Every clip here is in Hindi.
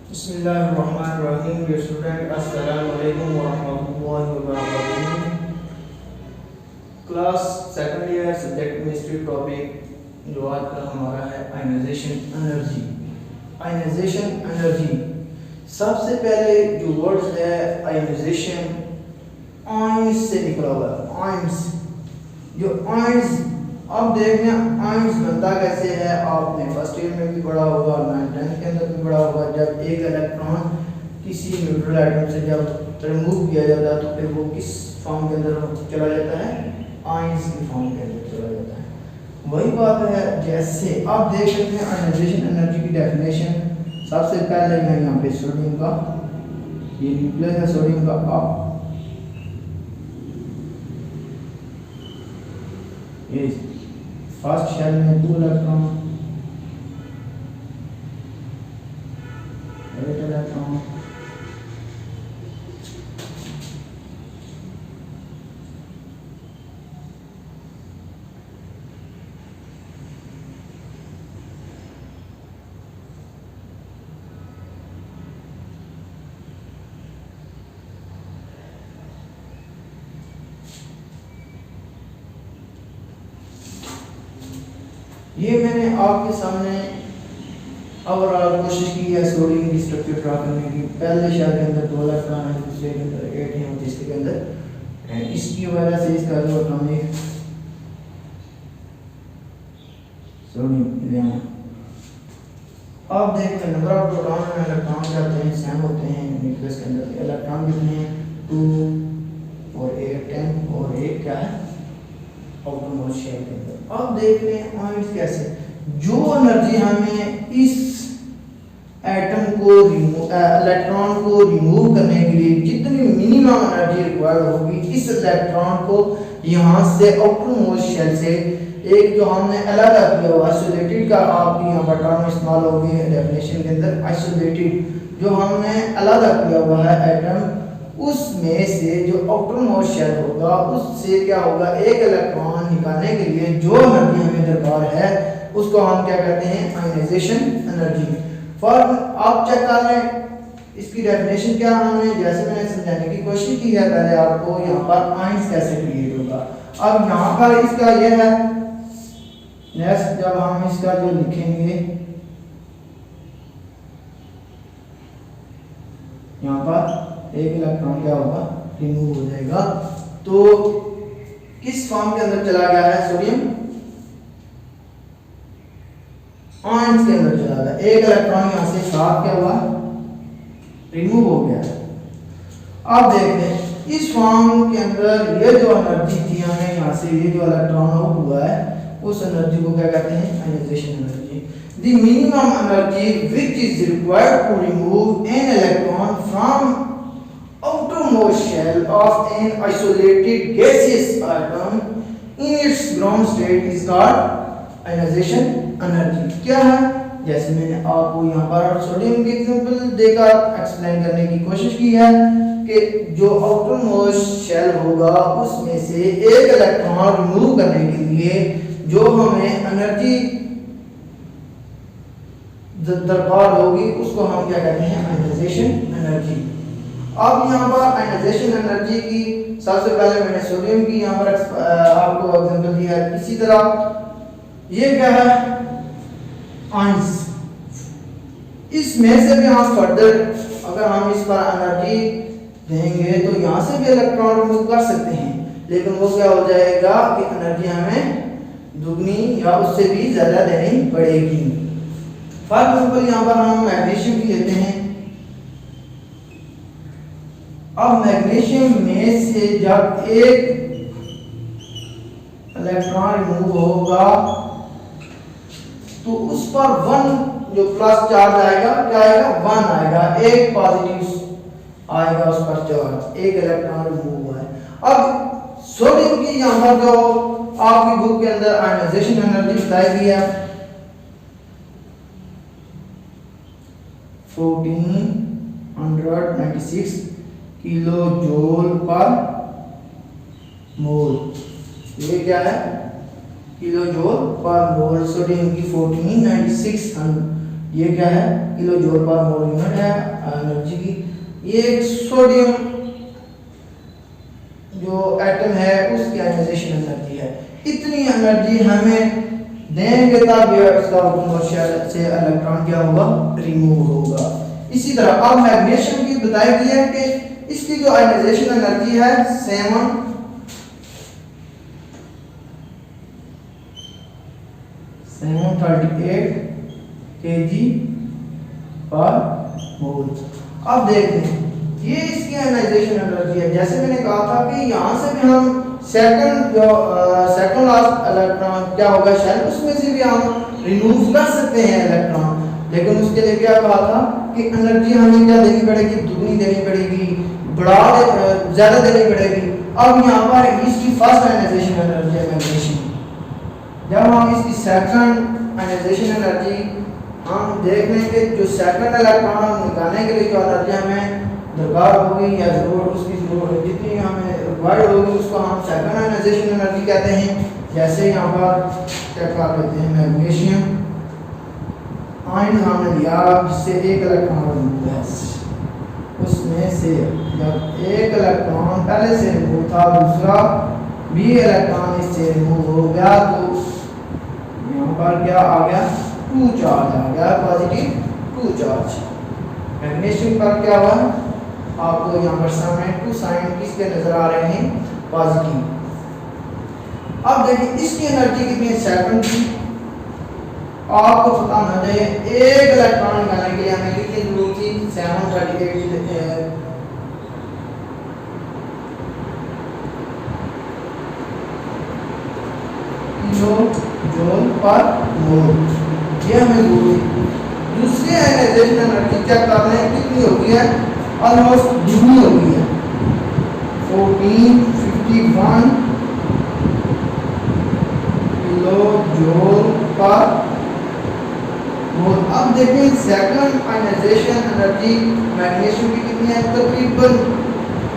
बिस्मिल्लाहिर्रहमानिर्रहीम। डियर स्टूडेंट, अस्सलाम वालेकुम वरहमतुल्लाहि वबरकातुहू। Class second year subject chemistry topic जो आज का हमारा है आयनाइजेशन एनर्जी। आयनाइजेशन एनर्जी सबसे पहले जो वर्ड्स है आयनाइजेशन आयंस से निकला हुआ है। आयंस जो आयंस अब देखना आयंस बनता कैसे है, आपने फर्स्ट ईयर में भी पढ़ा होगा और 9th के अंदर भी पढ़ा होगा। जब एक इलेक्ट्रॉन किसी न्यूट्रल एटम से जब रिमूव किया जाता है तो फिर वो किस फॉर्म के अंदर चला जाता है, आयंस की फॉर्म के अंदर चला जाता है। वही बात है जैसे आप देख सकते हैं आयनाइजेशन एनर्जी की डेफिनेशन। सबसे पहले मैं यहाँ पे सोडियम का ये न्यूक्लियस है सोडियम का, आप ये फर्स्ट शेल में 2 इलेक्ट्रॉन, 8 इलेक्ट्रॉन, ये मैंने आपके सामने ओवरऑल कोशिश की है सोडियम की स्ट्रक्चर ड्रा करने की। पहले शेल के अंदर 2 इलेक्ट्रॉन है, दूसरे के अंदर 8 है, तीसरे के अंदर इसकी वजह से इसका जो एटॉमिक सोडियम अब देखते हैं नंबर ऑफ प्रोटॉन और इलेक्ट्रॉन क्या होते हैं, सेम होते हैं न्यूक्लियस के अंदर। इलेक्ट्रॉन कितने हैं, 2 और 8 10 और 1 क्या है आउटरमोस्ट शेल के अंदर। अब देख रहे हैं आयंस कैसे, जो एनर्जी हमें इस एटम को इलेक्ट्रॉन को रिमूव करने के लिए जितनी मिनिमम एनर्जी रिक्वायर्ड होगी, इस इलेक्ट्रॉन को यहाँ से आउटरमोस्ट शेल से एक जो हमने अलग किया हुआ आइसोलेटेड का, आपकी यहाँ पर टर्म इस्तेमाल होगी डेफिनेशन के अंदर आइसोलेटेड, जो हमने अलग किया हुआ है एटम, उसमें से जो आउटरमोस्ट शेल होगा उससे क्या होगा, एक इलेक्ट्रॉन निकालने के लिए जो एनर्जी हमें दरकार है उसको हम क्या कहते हैं, आयनाइजेशन एनर्जी। फॉर आप चेक कर लें इसकी डेफिनेशन क्या हमने जैसे मैंने समझाने की कोशिश की है पहले आपको, यहाँ पर आयंस कैसे क्रिएट होगा। अब यहाँ पर इसका यह है नेक्स्ट, जब हम इसका जो लिखेंगे यहाँ पर एक इलेक्ट्रॉन क्या होगा, रिमूव हो जाएगा। तो किस फॉर्म के अंदर चला गया है सोडियम, आयंस के अंदर चला गया। एक इलेक्ट्रॉन यहां से साफ क्या हुआ, रिमूव हो गया। अब देखते हैं इस फॉर्म के अंदर ये जो एनर्जी थी हमें यहां से ये जो इलेक्ट्रॉन आउट हुआ है उस एनर्जी को क्या कहते हैं, ionisation energy. The minimum energy which is required to remove an electron from outermost shell of an isolated gaseous atom in its ground state is called ionization energy। क्या है, जैसे मैंने आपको यहाँ पर सोडियम की एग्जांपल देकर एक्सप्लेन करने की कोशिश की है कि जो आउटरमोस्ट शेल होगा उसमें से एक इलेक्ट्रॉन रिमूव करने के लिए जो हमें एनर्जी दरकार होगी उसको हम क्या कहते हैं, आयनाइजेशन एनर्जी। अब यहाँ पर आयनाइजेशन एनर्जी की सबसे पहले मैंने सोडियम की यहाँ पर आपको एग्जांपल दिया है। इसी तरह ये क्या है, आयंस, इसमें से भी हम फर्दर अगर हम इस पर एनर्जी देंगे तो यहाँ से भी इलेक्ट्रॉन रिमूव कर सकते हैं, लेकिन वो क्या हो जाएगा कि एनर्जी हमें दुगनी या उससे भी ज्यादा देनी पड़ेगी। फॉर एग्जांपल यहाँ पर हम मैग्नीशियम की लेते हैं। अब मैग्नीशियम में से जब एक इलेक्ट्रॉन रिमूव होगा तो उस पर 1 जो प्लस चार्ज आएगा क्या आएगा, 1 आएगा, एक पॉजिटिव आएगा उस पर चार्ज, एक इलेक्ट्रॉन रिमूव हुआ है। अब सोडियम की यहाँ पर जो आपकी बुक के अंदर आयनाइजेशन एनर्जी बताई गई है 1496 किलो जूल पर मोल, ये क्या है, किलो जूल पर मोल। सोडियम की 1496 ये क्या है, किलो जूल पर मोल यूनिट है एनर्जी की। ये एक सोडियम जो एटम है उसकी आयनाइजेशन एनर्जी है। इतनी एनर्जी हमें देंगे तब इसका शेल से इलेक्ट्रॉन क्या होगा, रिमूव होगा। इसी तरह अब मैग्नीशियम की बताई गई है कि इसकी जो आयनाइजेशन एनर्जी है 738 kg पर मोल। अब देखते हैं ये इसकी आयनाइजेशन एनर्जी है। जैसे मैंने कहा था कि यहाँ से भी हम सेकंड लास्ट इलेक्ट्रॉन क्या होगा शेल, उसमें से भी हम रिमूव कर सकते हैं इलेक्ट्रॉन, लेकिन उसके लिए क्या कहा था कि एनर्जी हमें क्या देनी पड़ेगी, दुगनी देनी पड़ेगी, ज्यादा देनी पड़ेगी। अब यहाँ पर इसकी फर्स्ट आयनाइजेशन एनर्जी है मैग्नीशियम, जब हम इसकी सेकंड आयनाइजेशन एनर्जी हम देख लें कि जो सेकंड इलेक्ट्रॉन हम निकालने के लिए जो एनर्जी हमें दरकार होगी या जरूरत उसकी जरूरत जितनी हमें रिक्वायर्ड होगी उसको हम सेकंड आयनाइजेशन एनर्जी कहते हैं। जैसे यहाँ पर क्या कर लेते हैं मैग्नीशियम आयन हमने लिया जिससे एक इलेक्ट्रॉन रिमूव है, उसमें से जब एक इलेक्ट्रॉन पहले से रिमूव था दूसरा भी इलेक्ट्रॉन इससे रिमूव हो गया तो यहाँ पर क्या आ गया, 2 चार्ज आ गया, पॉजिटिव 2 चार्ज। मैग्नीशियम पर क्या हुआ, आपको यहाँ पर सामने 2 साइन किसके नजर आ रहे हैं, पॉजिटिव। अब देखिए इसकी एनर्जी कितनी है, सेकंड की। आपको पता होना चाहिए एक इलेक्ट्रॉन निकालने के लिए हमें कितनी जरूरत थी, 738 किलो जूल पर मोल, ये हमें जरूरत थी। दूसरी आयनाइजेशन एनर्जी चेक कर रहे हैं कितनी होगी है, ऑलमोस्ट दुगनी होगी है, 1451 किलो जूल पर मोल। अब देखिए सेकंड आयनाइजेशन एनर्जी मैग्नीशियम की कितनी है, तकरीबन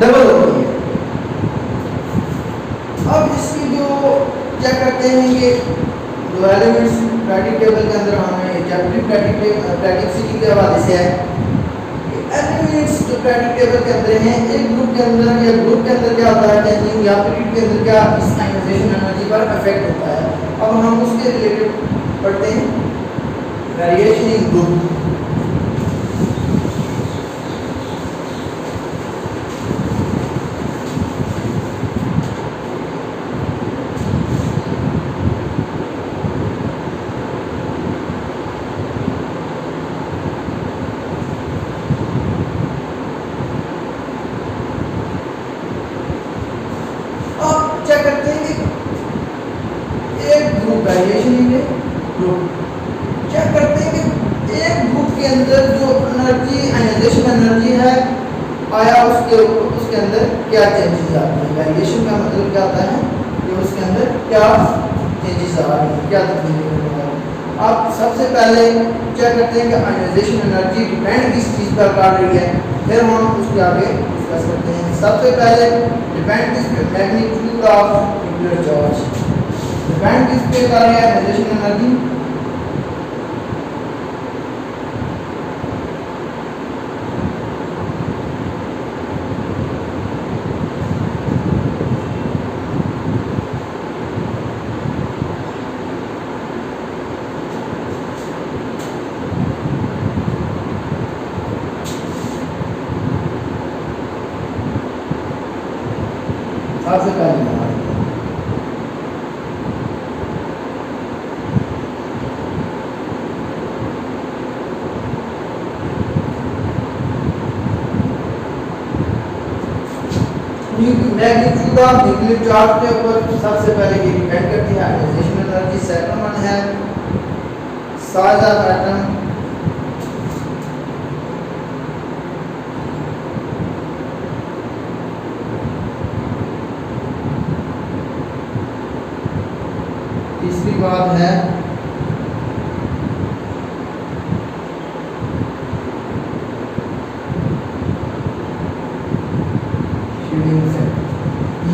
डबल होगी है। अब इसकी जो चेक करते हैं कि जो एलिमेंट्स पैरियोडिक टेबल के अंदर हमें चैप्टर पैरियोडिसिटी के हवाले से है, एलिमेंट्स जो पैरियोडिक टेबल के अंदर हैं एक ग्रुप के अंदर या ग्रुप के अंदर क्या होता है चेंजिंग या पीरियड के अंदर क्या इस आयनाइजेशन एनर्जी पर इफेक्ट होता है। अब हम उसके रिलेटेड पढ़ते हैं वेरिएशन इन ग्रुप। चेक करते हैं कि एक group variation in group, check करते हैं कि एक ग्रुप के अंदर जो एनर्जी आयनाइजेशन एनर्जी है आया उसके अंदर क्या चेंजेस आते हैं। वेरिएशन का मतलब क्या होता है कि उसके अंदर क्या चेंजेस आ रही है, क्या तब्दीली हो रही है। आप सबसे पहले चेक करते हैं कि आयनाइजेशन एनर्जी डिपेंड किस चीज़ पर कर रही है, फिर हम उसके आगे डिस्कस करते हैं। सबसे पहले डिपेंड किस पे, magnitude of nuclear charge, depend किस पे कर रही है आयनाइजेशन एनर्जी, सबसे पहले मैग्नीट्यूड ऑफ न्यूक्लियर चार्ज के ऊपर सबसे पहले ये डिपेंड करती है आयनाइजेशन एनर्जी। सेकंड वन है साइज ऑफ एटम, तीसरी बात है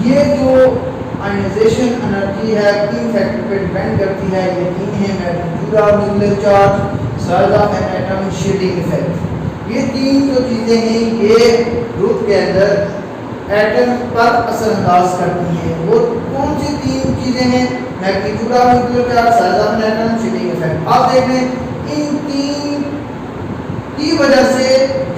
ये जो आयनाइजेशन एनर्जी है 3 फैक्टर पे डिपेंड करती है। ये 3 है magnitude of nuclear charge, size of an atom, shielding effect. ये तीन जो चीज़ें हैं ये ग्रुप के अंदर एटम पर असरअंदाज करती हैं। वो कौन सी तीन चीज़ें हैं? Magnitude of nuclear charge, size of an atom, shielding effect. आप देख लें इन तीन की वजह से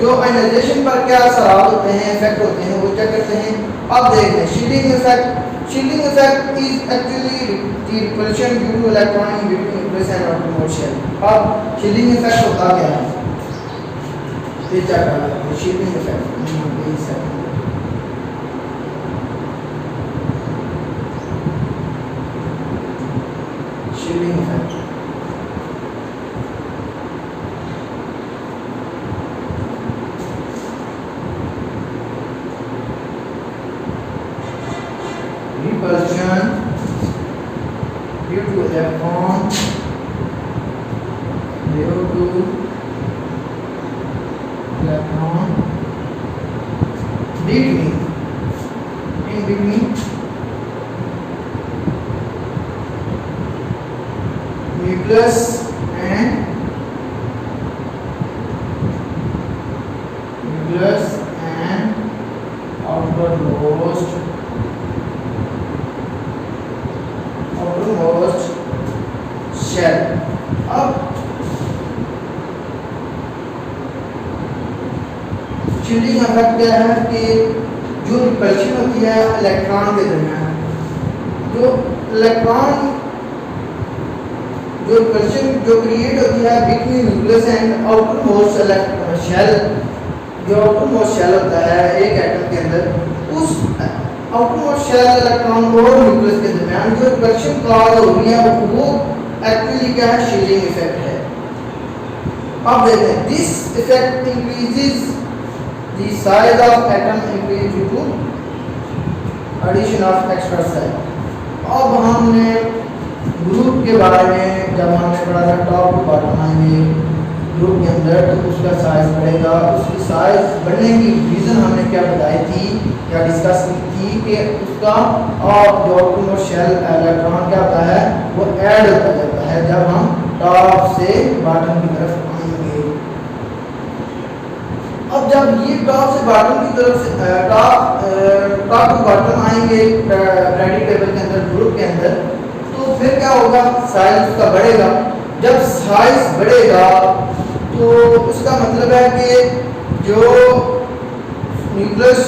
जो आयनाइजेशन पर क्या असरात होते हैं, इफेक्ट होते हैं, वो क्या करते हैं। अब देख लें shielding effect. Shielding effect is actually the repulsion due to electron between nucleus and outermost shell. अब शील्डिंग इफेक्ट होता क्या है ये चेक करना है। Shielding effect shielding effect repulsion due to electron between nucleus and outermost shell। अब शील्डिंग इफेक्ट क्या है कि जो रिपल्शन होती है इलेक्ट्रॉन के दरमियान, जो इलेक्ट्रॉन जो रिपल्शन जो क्रिएट होती है between nucleus and outermost shell, जो आउटरमोस्ट शेल होता है एक एटम के अंदर, उस आउटरमोस्ट शेल इलेक्ट्रॉन और न्यूक्लियस के दरमियान जो रिपल्शन कॉज हो रही है वो एक्चुअली क्या है, शील्डिंग इफेक्ट है। अब देखते हैं this effect increases the size of atom increase due to addition of extra cell। अब हमने ग्रुप के बारे में जब हमने पढ़ा था टॉप टू बॉटम आएंगे ग्रुप के अंदर तो उसका साइज बढ़ेगा। उसकी साइज बढ़ने की रीज़न हमने क्या बताई थी, क्या डिस्कस की थी कि उसका और जो आउटरमोस्ट शेल इलेक्ट्रॉन क्या होता है वो ऐड होता जाता है जब हम टॉप से बॉटम की तरफ आएंगे। अब जब ये टॉप से बॉटम की तरफ से टॉप टू बॉटम आएंगे रेडी टेबल के अंदर ग्रुप के अंदर तो फिर क्या होगा, साइज उसका बढ़ेगा। जब साइज बढ़ेगा तो उसका मतलब है कि जो न्यूक्लियस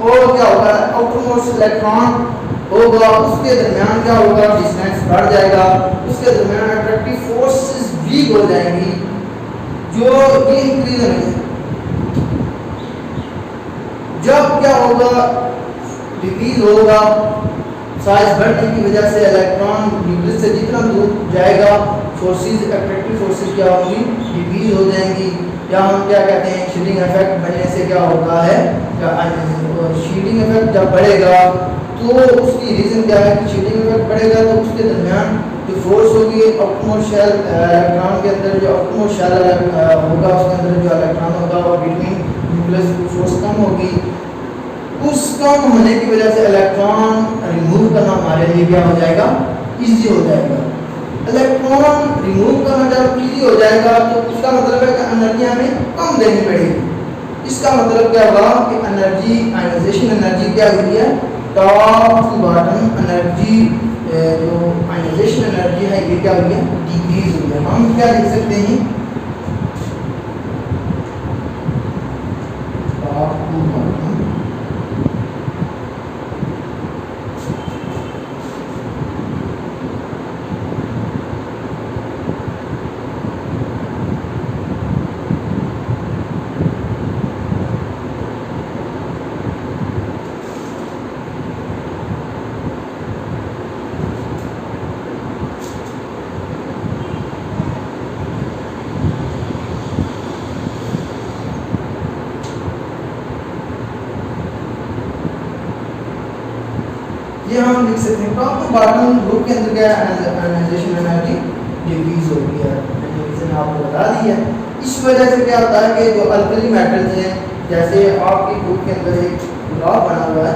और क्या होगा आउटरमोस्ट इलेक्ट्रॉन होगा उसके दरमियान क्या होगा, डिस्टेंस बढ़ जाएगा, उसके दरमियान अट्रैक्टिव फोर्सेस वीक हो जाएंगी जो ये इंक्रीज होंगे। जब क्या होगा, डिक्रीज होगा, साइज बढ़ने की वजह से इलेक्ट्रॉन न्यूक्लियस से जितना दूर जाएगा फोर्सेस अट्रैक्टिव फोर्सेस क्या होंगी, डिक्रीज हो जाएंगी। या हम क्या कहते हैं शील्डिंग इफेक्ट बनने से क्या होता है, शील्डिंग इफेक्ट जब बढ़ेगा तो उसकी रीज़न क्या है कि शील्डिंग इफेक्ट बढ़ेगा तो उसके दरमियान जो फोर्स होगी आउटरमोस्ट शेल इलेक्ट्रॉन के अंदर जो आउटरमोस्ट शेल होगा उसके अंदर जो इलेक्ट्रॉन होगा और बिटवीन न्यूक्लियस की फोर्स कम होगी। उस कम होने की वजह से इलेक्ट्रॉन रिमूव करना हमारे लिए क्या हो जाएगा, इजी हो जाएगा। इलेक्ट्रॉन रिमूव करना जब इजी हो जाएगा तो उसका मतलब है कि एनर्जी हमें कम देनी पड़ेगी। इसका मतलब क्या हुआ कि एनर्जी आयनाइजेशन एनर्जी क्या हुई है, टॉप टू बॉटम एनर्जी जो आयनाइजेशन एनर्जी है ये क्या हुई है, डिक्रीज हुई है। हम क्या लिख सकते हैं, टॉप टू बॉटम ये हम लिख सकते हैं टॉप टू बॉटम ग्रुप के अंदर क्या आयनाइजेशन एनर्जी डिक्रीज हो गई है। रीजन आपको बता दी है। इस वजह से क्या होता है कि जो अल्कली मेटल्स हैं जैसे आपकी ग्रुप के अंदर एक ग्राफ बना हुआ है,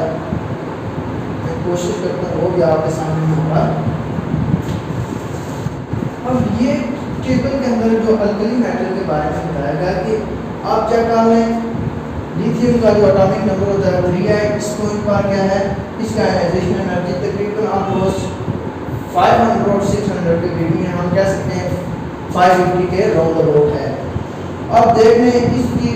मैं कोशिश करता हूँ वो भी आपके सामने होगा। अब ये टेबल के अंदर जो अल्कली मेटल के बारे में बताया गया कि आप चेक कर लें, लिथियम का जो एटॉमिक नंबर होता है वो 3 है, इस पॉइंट पर क्या है, इसका आयनाइजेशन एनर्जी तकरीबन ऑलमोस्ट 500 और 600 के बीच में, हम कह सकते हैं 550 के राउंड अबाउट है। अब देख लें इसकी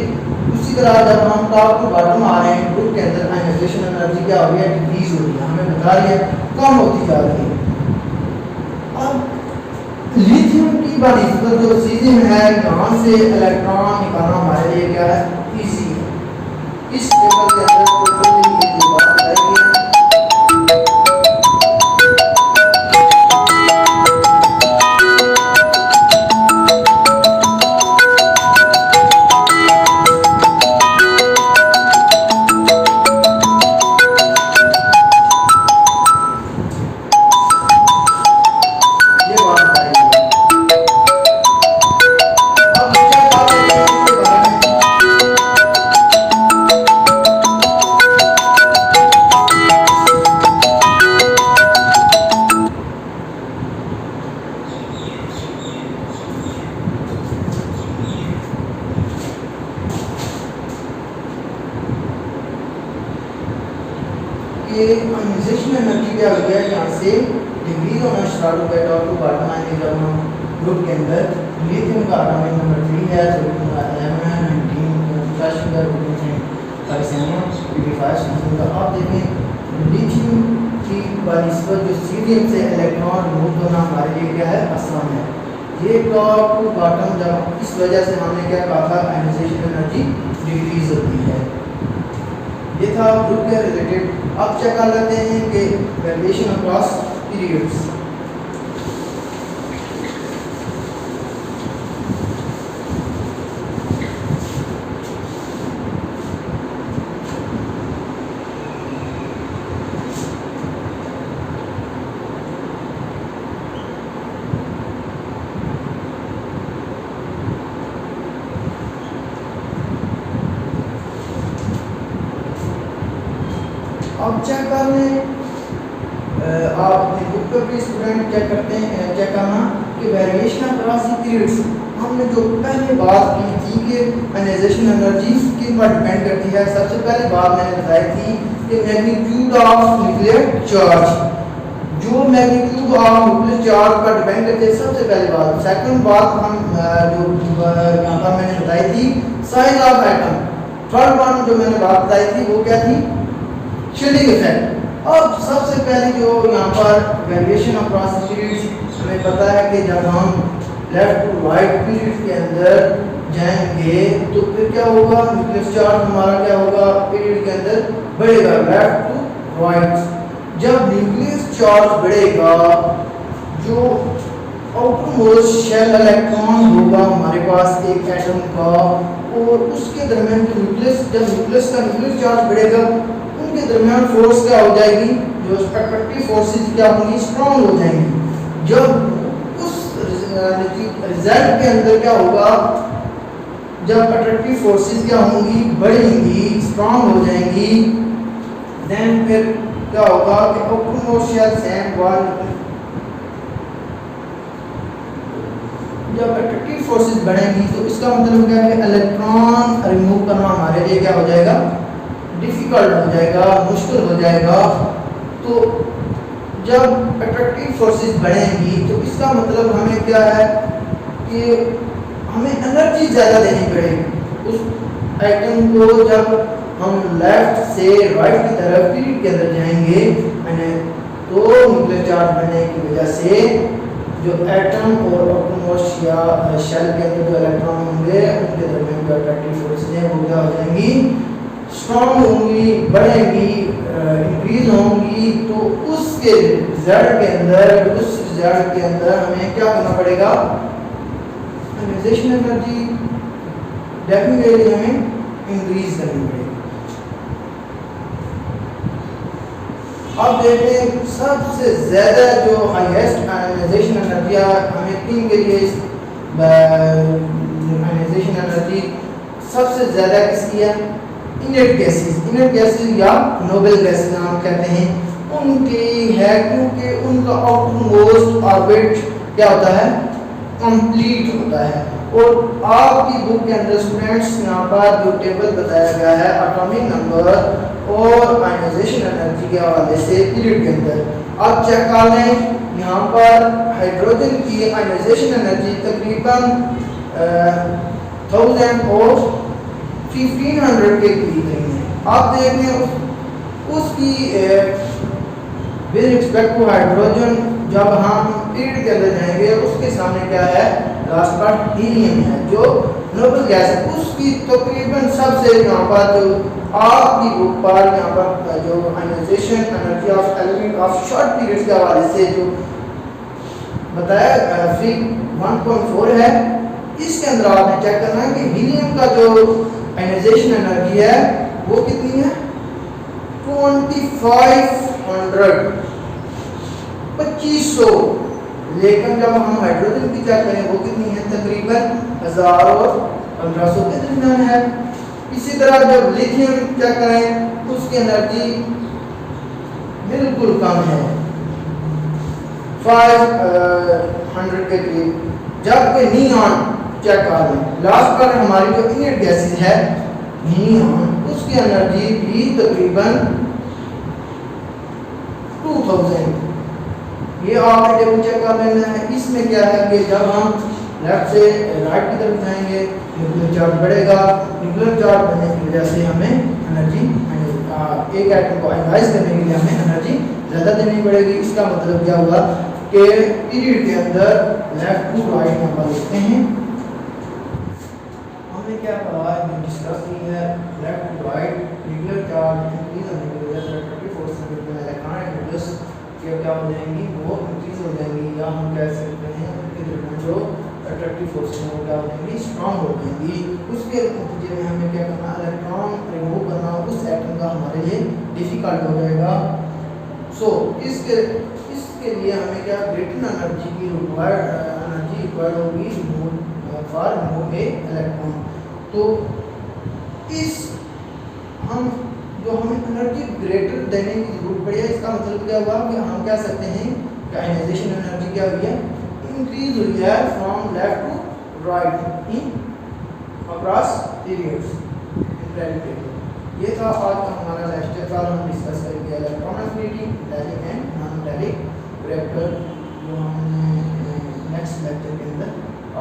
उसी तरह जब हम टॉप टू बॉटम आ रहे हैं ग्रुप के अंदर आयनाइजेशन एनर्जी क्या हो रही है, डिक्रीज हो रही है, हमें बता रही है कम होती जा रही है। अब लिथियम की बनिस्बत जो चीजें है यहाँ से इलेक्ट्रॉन निकालना हमारे लिए क्या है, इजी है। इस टेबल के अंदर टोटल ये जो बात बताई गई है आयनाइजेशन एनर्जी क्या हो गया, यहाँ से डिक्रीज होना स्टार्ट हो गया टॉप टू बॉटम आएंगे जब हम ग्रुप के अंदर लिथियम का एटॉमिक नंबर 3 है, तो 11 19 का 55 का। आप देखें लिथियम की बनिस्बत जो सीरियम से इलेक्ट्रॉन रिमूव करना हमारे लिए क्या है, आसान है। ये टॉप टू बॉटम जब इस वजह से हमने क्या कहा था, आयनाइजेशन एनर्जी डिक्रीज होती है। ये था ग्रुप के रिलेटेड। अब चेक कर लेते हैं कि वेरिएशन अक्रॉस पीरियड्स। अब चेक कर लें, आप अपने बुक पर भी स्टूडेंट चेक करते हैं, चेक करना कि वेरिएशन अक्रॉस पीरियड्स। हमने जो पहले बात की थी कि आयनाइजेशन एनर्जी किन पर डिपेंड करती है, सबसे पहले बात मैंने बताई थी कि मैग्नीट्यूड ऑफ न्यूक्लियर चार्ज, जो मैग्नीट्यूड ऑफ न्यूक्लियर चार्ज पर डिपेंड करती है, सबसे पहली बात। सेकंड बात हम जो यहाँ पर मैंने बताई थी size of atom. Third one जो मैंने बात बताई थी वो क्या थी, शील्डिंग इफेक्ट। अब सबसे पहले जो यहाँ पर वेरिएशन अक्रॉस पीरियड्स, हमें पता है कि जब हम लेफ्ट टू राइट पीरियड के अंदर जाएंगे तो फिर क्या होगा, न्यूक्लियर चार्ज हमारा क्या होगा, पीरियड के अंदर बढ़ेगा लेफ्ट टू राइट। जब न्यूक्लियर चार्ज बढ़ेगा, जो आउटर मोस्ट शेल इलेक्ट्रॉन होगा हमारे पास एक एटम का, और उसके दरमियान जो न्यूक्लियस चार्ज बढ़ेगा, उनके दरमियान फोर्स क्या हो जाएगी, जो अट्रैक्टिव फोर्सेस क्या होंगी, स्ट्रॉन्ग हो जाएंगी। जब उस रिजल्ट के अंदर क्या होगा, जब अट्रैक्टिव फोर्सेस क्या होंगी, बढ़ेंगी, स्ट्रॉन्ग हो जाएंगी, देन फिर क्या होगा कि आउटरमोस्ट शेल सैंड वॉल, जब अट्रैक्टिव फोर्सेस बढ़ेंगी तो इसका मतलब क्या है कि इलेक्ट्रॉन रिमूव करना हमारे लिए क्या हो जाएगा, डिफिकल्ट हो जाएगा, मुश्किल हो जाएगा। तो जब अट्रैक्टिव फोर्सेस बढ़ेंगी तो इसका मतलब हमें क्या है कि हमें एनर्जी ज़्यादा देनी पड़ेगी उस आइटम को। जब हम लेफ्ट से राइट की तरफ पीरियड के अंदर जाएंगे, तो न्यूक्लियर चार्ज बढ़ने की वजह से जो एटम और आउटरमोस्ट या शेल के अंदर जो इलेक्ट्रॉन होंगे, उनके दरमियान जो अट्रैक्टिव फोर्सेस हैं वो क्या हो जाएंगी, स्ट्रॉन्ग होंगी, बढ़ेंगी, इंक्रीज होंगी। तो उसके रिजल्ट के अंदर हमें क्या करना पड़ेगा, आयनाइजेशन एनर्जी डेफिनेटली हमें इंक्रीज करनी पड़ेगी। अब देखें सबसे ज़्यादा जो हाईएस्ट आयनाइजेशन एनर्जी हमें किन के लिए आयनाइजेशन एनर्जी सबसे ज़्यादा किसकी है, इनर्ट गैसेस या नोबल गैसेस हम कहते हैं, उनकी है, क्योंकि उनका आउटर मोस्ट ऑर्बिट क्या होता है, कंप्लीट होता है। और आपकी बुक के अंदर स्टूडेंट्स यहाँ पर जो टेबल बताया गया है एटॉमिक नंबर और आयनाइजेशन एनर्जी के हवाले से पीरियड के अंदर आप चेक कर लें। यहाँ पर हाइड्रोजन की आयनाइजेशन एनर्जी तकरीबन 1000 और 1500 के करीब है। आप देख लें उसकी विद रिस्पेक्ट टू हाइड्रोजन जब हम पीरियड के अंदर जाएंगे उसके सामने क्या है, लास्ट पर हीलियम है जो नोबल गैस है, उसकी तकरीबन सबसे यहाँ पर जो आपकी बुक पर यहाँ पर जो ionisation energy of element of short periods के हवाले से जो बताया फिग 1.4 है, इसके अंदर आपने चेक करना है कि हीलियम का जो आयनाइजेशन एनर्जी है वो कितनी है 2500। लेकिन जब हम हाइड्रोजन की चेक करें वो कितनी है तकरीबन 1000 और 1500 के दरमियान है। इसी तरह जब लिथियम चेक करें उसकी एनर्जी बिल्कुल कम है 500 के करीब। जबकि नियॉन चेक कर लें लास्ट पर हमारी जो इनर्ट गैसेज है नियॉन उसकी एनर्जी भी तकरीबन 2000। ये आपने टेबल चेक कर लेना है। इसमें क्या है कि जब हम लेफ्ट से राइट की तरफ जाएंगे न्यूक्लियर चार्ज बढ़ेगा, न्यूक्लियर चार्ज बनने की वजह से हमें एनर्जी एक एटम को आयनाइज करने के लिए हमें एनर्जी ज़्यादा देनी पड़ेगी। इसका मतलब क्या हुआ कि पीरियड के अंदर लेफ्ट टू राइट नंबर लिखते हैं। हमने क्या पढ़ा है डिस्कस की है left to right nuclear charge increase होने की वजह से अट्रैक्टिव फोर्स में इलेक्ट्रॉन एंड न्यूक्लियस क्या हो जाएंगी वो इंक्रीज हो जाएंगी, या हम कह सकते हैं उनके दरमियान जो अट्रैक्टिव फोर्स हैं वो क्या हो जाएंगी स्ट्रांग हो जाएंगी। उसके नतीजे में हमें क्या करना इलेक्ट्रॉन रिमूव करना उस एटम का हमारे लिए डिफिकल्ट हो जाएगा। सो इसके लिए हमें क्या ग्रेटर एनर्जी की रिक्वायर्ड होगी फॉर रिमूव ए इलेक्ट्रॉन। तो इस हम जो हमें एनर्जी ग्रेटर देने की जरूरत पड़ी है इसका मतलब क्या हुआ कि हम कह सकते हैं कि आयनाइजेशन एनर्जी क्या हुई है इंक्रीज हुई है from left to right in across periods. ये था आज का हमारा लेक्चर। कल हम डिस्कस करेंगे electron affinity metallic and non metallic reactor जो हमने नेक्स्ट लेक्चर के अंदर।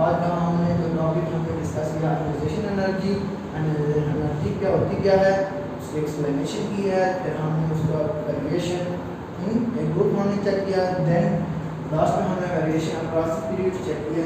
आज का हमने जो टॉपिक हमने डिस्कस किया आयनाइजेशन एनर्जी, आयनाइजेशन एनर्जी क्या होती क्या है उसकी एक्सप्लेनेशन की है, फिर हमने उसका वेरिएशन एक ग्रुप हमने चेक किया, देन लास्ट में हमने वेरिएशन अक्रॉस पीरियड चेक किया।